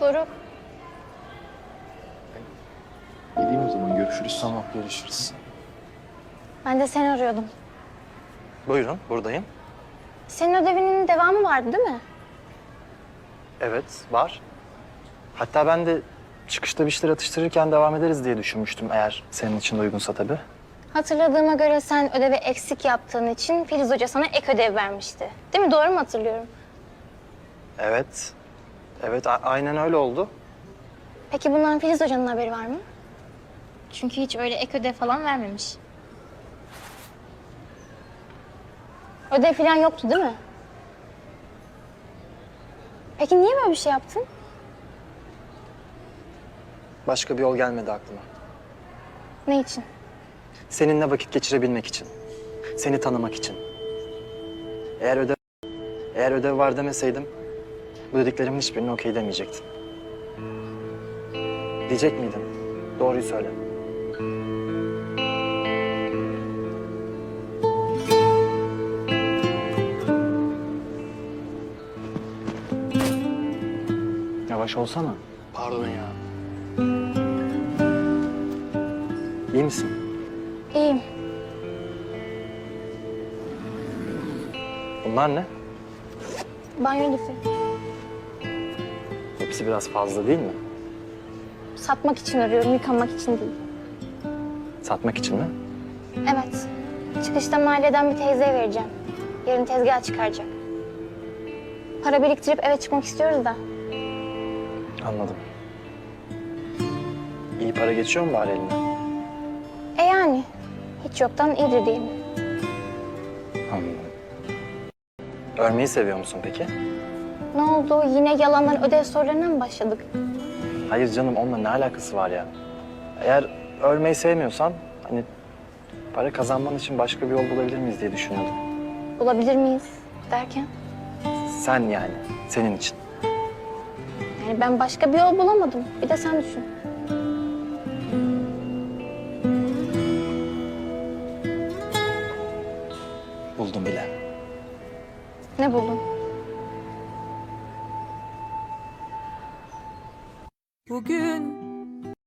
Doruk. Gideyim o zaman, görüşürüz. Tamam, görüşürüz. Ben de seni arıyordum. Buyurun, buradayım. Senin ödevinin devamı vardı değil mi? Evet, var. Hatta ben de çıkışta bir şeyler atıştırırken devam ederiz diye düşünmüştüm, eğer senin için de uygunsa tabii. Hatırladığıma göre sen ödevi eksik yaptığın için Filiz Hoca sana ek ödev vermişti. Değil mi? Doğru mu hatırlıyorum? Evet, evet aynen öyle oldu. Peki bundan Filiz Hoca'nın haberi var mı? Çünkü hiç öyle ek ödev falan vermemiş. Ödev falan yoktu değil mi? Peki niye böyle bir şey yaptın? Başka bir yol gelmedi aklıma. Ne için? Seninle vakit geçirebilmek için. Seni tanımak için. Eğer ödev var demeseydim, bu dediklerimin hiçbirini okey demeyecektin. Diyecek miydin? Doğruyu söyle. Yavaş olsana. Pardon ya. İyi misin? İyiyim. Bunlar ne? Banyo lifi. Hepsi biraz fazla değil mi? Satmak için arıyorum, yıkanmak için değil. Satmak için mi? Evet. Çıkışta mahalleden bir teyzeye vereceğim. Yarın tezgah çıkaracak. Para biriktirip eve çıkmak istiyoruz da. Anladım. İyi para geçiyor mu bari eline? Yani hiç yoktan iyidir diyelim. Anladım. Örmeyi seviyor musun peki? Ne oldu? Yine yalandan ödev sorularına mı başladık? Hayır canım, onunla ne alakası var ya? Eğer örmeyi sevmiyorsan, hani para kazanman için başka bir yol bulabilir miyiz diye düşünüyordum. Bulabilir miyiz derken? Sen yani, senin için. Yani ben başka bir yol bulamadım. Bir de sen düşün. Buldum bile. Ne buldun? Bugün